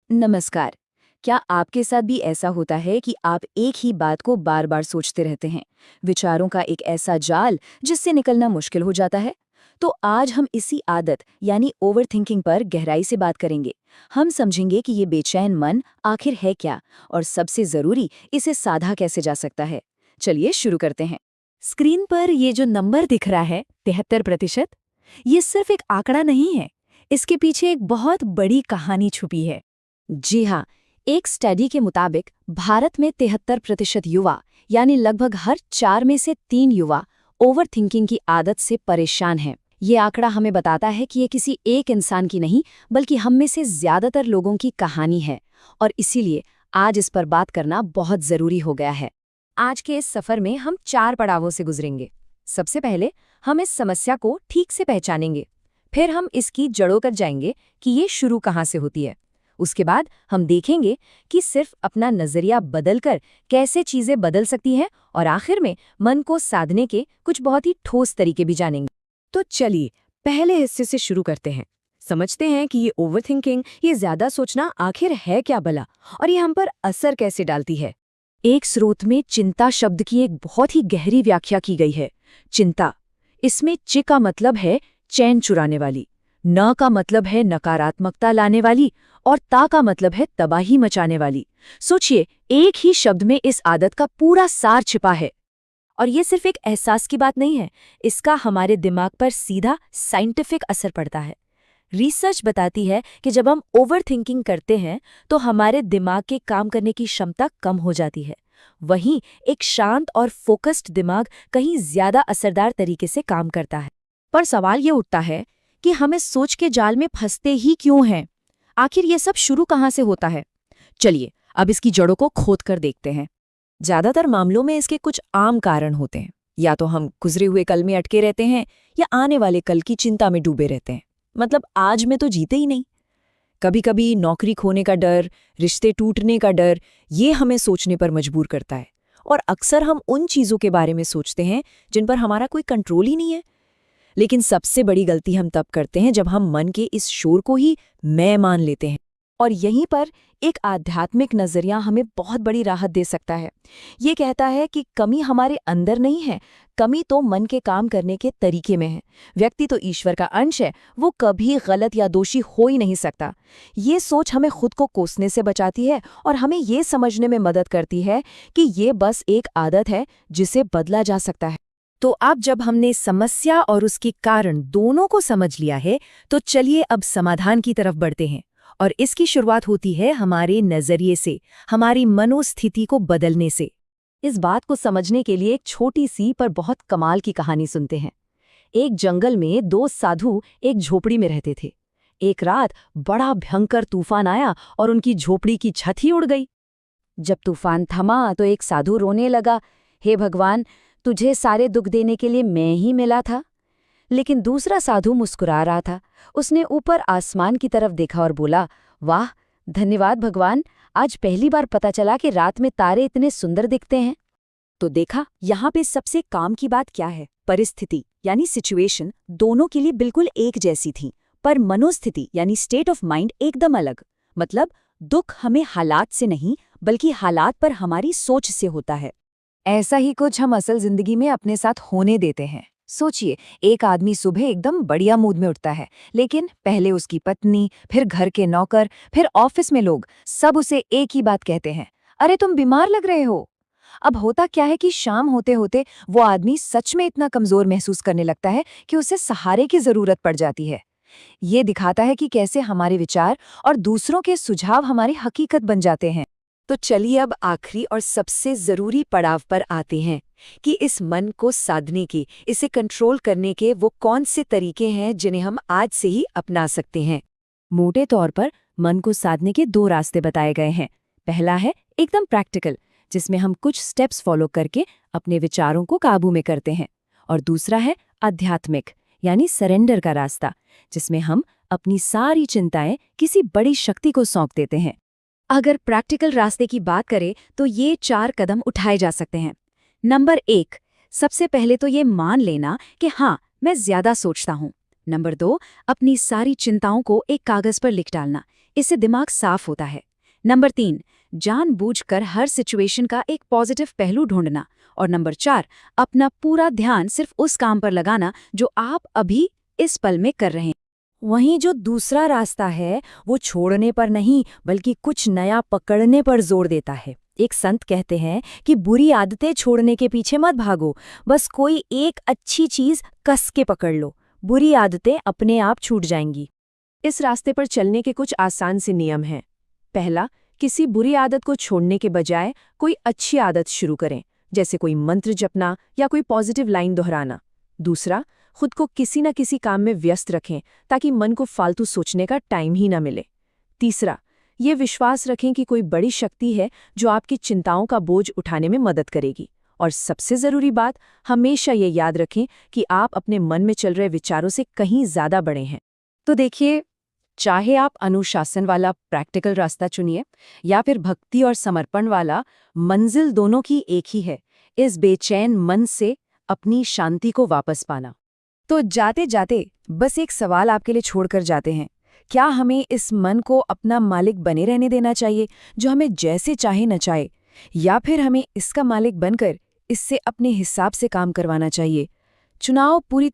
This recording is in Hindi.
नमस्कार। क्या आपके साथ भी ऐसा होता है कि आप एक ही बात को बार बार सोचते रहते हैं? विचारों का एक ऐसा जाल जिससे निकलना मुश्किल हो जाता है। तो आज हम इसी आदत यानी ओवरथिंकिंग पर गहराई से बात करेंगे। हम समझेंगे कि ये बेचैन मन आखिर है क्या, और सबसे जरूरी, इसे साधा कैसे जा सकता है। चलिए शुरू करते हैं। स्क्रीन पर ये जो नंबर दिख रहा है 73%, ये सिर्फ एक आंकड़ा नहीं है। इसके पीछे एक बहुत बड़ी कहानी छुपी है। जी हाँ, एक स्टडी के मुताबिक भारत में 73% युवा, यानी लगभग हर 4 में से 3 युवा ओवरथिंकिंग की आदत से परेशान हैं। ये आंकड़ा हमें बताता है कि ये किसी एक इंसान की नहीं, बल्कि हम में से ज्यादातर लोगों की कहानी है, और इसीलिए आज इस पर बात करना बहुत जरूरी हो गया है। आज के इस सफर में हम 4 पड़ावों से गुजरेंगे। सबसे पहले हम इस समस्या को ठीक से पहचानेंगे, फिर हम इसकी जड़ों तक जाएंगे कि ये शुरू कहाँ से होती है। उसके बाद हम देखेंगे कि सिर्फ अपना नजरिया बदलकर कैसे चीजें बदल सकती हैं, और आखिर में मन को साधने के कुछ बहुत ही ठोस तरीके भी जानेंगे। तो चलिए पहले हिस्से से शुरू करते हैं। समझते हैं कि ये ओवरथिंकिंग, ये ज्यादा सोचना आखिर है क्या भला, और ये हम पर असर कैसे डालती है। एक स्रोत में चिंता शब्द की एक बहुत ही गहरी व्याख्या की गई है। चिंता, इसमें चि का मतलब है चैन चुराने वाली, न का मतलब है नकारात्मकता लाने वाली, और ता का मतलब है तबाही मचाने वाली। सोचिए, एक ही शब्द में इस आदत का पूरा सार छिपा है। और ये सिर्फ एक एहसास की बात नहीं है, इसका हमारे दिमाग पर सीधा साइंटिफिक असर पड़ता है। रिसर्च बताती है कि जब हम ओवरथिंकिंग करते हैं तो हमारे दिमाग के काम करने की क्षमता कम हो जाती है। वहीं एक शांत और फोकस्ड दिमाग कहीं ज्यादा असरदार तरीके से काम करता है। पर सवाल ये उठता है कि हम इस सोच के जाल में फंसते ही क्यों हैं? आखिर ये सब शुरू कहाँ से होता है? चलिए अब इसकी जड़ों को खोद कर देखते हैं। ज्यादातर मामलों में इसके कुछ आम कारण होते हैं। या तो हम गुजरे हुए कल में अटके रहते हैं, या आने वाले कल की चिंता में डूबे रहते हैं। मतलब आज में तो जीते ही नहीं। कभी कभी नौकरी खोने का डर, रिश्ते टूटने का डर, ये हमें सोचने पर मजबूर करता है। और अक्सर हम उन चीजों के बारे में सोचते हैं जिन पर हमारा कोई कंट्रोल ही नहीं है। लेकिन सबसे बड़ी गलती हम तब करते हैं जब हम मन के इस शोर को ही मैं मान लेते हैं। और यहीं पर एक आध्यात्मिक नजरिया हमें बहुत बड़ी राहत दे सकता है। ये कहता है कि कमी हमारे अंदर नहीं है, कमी तो मन के काम करने के तरीके में है। व्यक्ति तो ईश्वर का अंश है, वो कभी गलत या दोषी हो ही नहीं सकता। ये सोच हमें खुद को कोसने से बचाती है, और हमें ये समझने में मदद करती है कि ये बस एक आदत है जिसे बदला जा सकता है। तो अब जब हमने समस्या और उसके कारण दोनों को समझ लिया है, तो चलिए अब समाधान की तरफ बढ़ते हैं। और इसकी शुरुआत होती है हमारे नजरिए से, हमारी मनोस्थिति को बदलने से। इस बात को समझने के लिए एक छोटी सी पर बहुत कमाल की कहानी सुनते हैं। एक जंगल में 2 साधु एक झोपड़ी में रहते थे। एक रात बड़ा भयंकर तूफान आया और उनकी झोपड़ी की छत ही उड़ गई। जब तूफान थमा तो एक साधु रोने लगा, हे भगवान, तुझे सारे दुख देने के लिए मैं ही मिला था। लेकिन दूसरा साधु मुस्कुरा रहा था। उसने ऊपर आसमान की तरफ देखा और बोला, वाह, धन्यवाद भगवान, आज पहली बार पता चला कि रात में तारे इतने सुंदर दिखते हैं। तो देखा, यहाँ पे सबसे काम की बात क्या है? परिस्थिति यानी सिचुएशन दोनों के लिए बिल्कुल एक जैसी थी, पर मनोस्थिति यानी स्टेट ऑफ माइंड एकदम अलग। मतलब दुख हमें हालात से नहीं, बल्कि हालात पर हमारी सोच से होता है। ऐसा ही कुछ हम असल जिंदगी में अपने साथ होने देते हैं। सोचिए, एक आदमी सुबह एकदम बढ़िया मूड में उठता है, लेकिन पहले उसकी पत्नी, फिर घर के नौकर, फिर ऑफिस में लोग सब उसे एक ही बात कहते हैं, अरे तुम बीमार लग रहे हो। अब होता क्या है कि शाम होते होते वो आदमी सच में इतना कमजोर महसूस करने लगता है कि उसे सहारे की जरूरत पड़ जाती है। ये दिखाता है कि कैसे हमारे विचार और दूसरों के सुझाव हमारी हकीकत बन जाते हैं। तो चलिए अब आखिरी और सबसे जरूरी पड़ाव पर आते हैं कि इस मन को साधने के, इसे कंट्रोल करने के वो कौन से तरीके हैं जिन्हें हम आज से ही अपना सकते हैं। मोटे तौर पर मन को साधने के 2 रास्ते बताए गए हैं। पहला है एकदम प्रैक्टिकल, जिसमें हम कुछ स्टेप्स फॉलो करके अपने विचारों को काबू में करते हैं। और दूसरा है आध्यात्मिक यानी सरेंडर का रास्ता, जिसमें हम अपनी सारी चिंताएं किसी बड़ी शक्ति को सौंप देते हैं। अगर प्रैक्टिकल रास्ते की बात करें तो ये 4 कदम उठाए जा सकते हैं। नंबर 1, सबसे पहले तो ये मान लेना कि हाँ, मैं ज्यादा सोचता हूँ। नंबर 2, अपनी सारी चिंताओं को एक कागज पर लिख डालना। इससे दिमाग साफ होता है। नंबर 3, जानबूझकर हर सिचुएशन का एक पॉजिटिव पहलू ढूंढना। और नंबर 4, अपना पूरा ध्यान सिर्फ उस काम पर लगाना जो आप अभी इस पल में कर रहे हैं। वहीं जो दूसरा रास्ता है वो छोड़ने पर नहीं बल्कि कुछ नया पकड़ने पर जोर देता है। एक संत कहते हैं कि बुरी आदतें छोड़ने के पीछे मत भागो, बस कोई एक अच्छी चीज कस के पकड़ लो, बुरी आदतें अपने आप छूट जाएंगी। इस रास्ते पर चलने के कुछ आसान से नियम हैं। पहला, किसी बुरी आदत को छोड़ने के बजाय कोई अच्छी आदत शुरू करें, जैसे कोई मंत्र जपना या कोई पॉजिटिव लाइन दोहराना। दूसरा, खुद को किसी न किसी काम में व्यस्त रखें ताकि मन को फालतू सोचने का टाइम ही न मिले। तीसरा, ये विश्वास रखें कि कोई बड़ी शक्ति है जो आपकी चिंताओं का बोझ उठाने में मदद करेगी। और सबसे ज़रूरी बात, हमेशा ये याद रखें कि आप अपने मन में चल रहे विचारों से कहीं ज़्यादा बड़े हैं। तो देखिए, चाहे आप अनुशासन वाला प्रैक्टिकल रास्ता चुनिए या फिर भक्ति और समर्पण वाला, मंजिल दोनों की एक ही है, इस बेचैन मन से अपनी शांति को वापस पाना। तो जाते जाते बस एक सवाल आपके लिए छोड़कर जाते हैं। क्या हमें इस मन को अपना मालिक बने रहने देना चाहिए जो हमें जैसे चाहे नचाए, या फिर हमें इसका मालिक बनकर इससे अपने हिसाब से काम करवाना चाहिए? चुनाव पूरी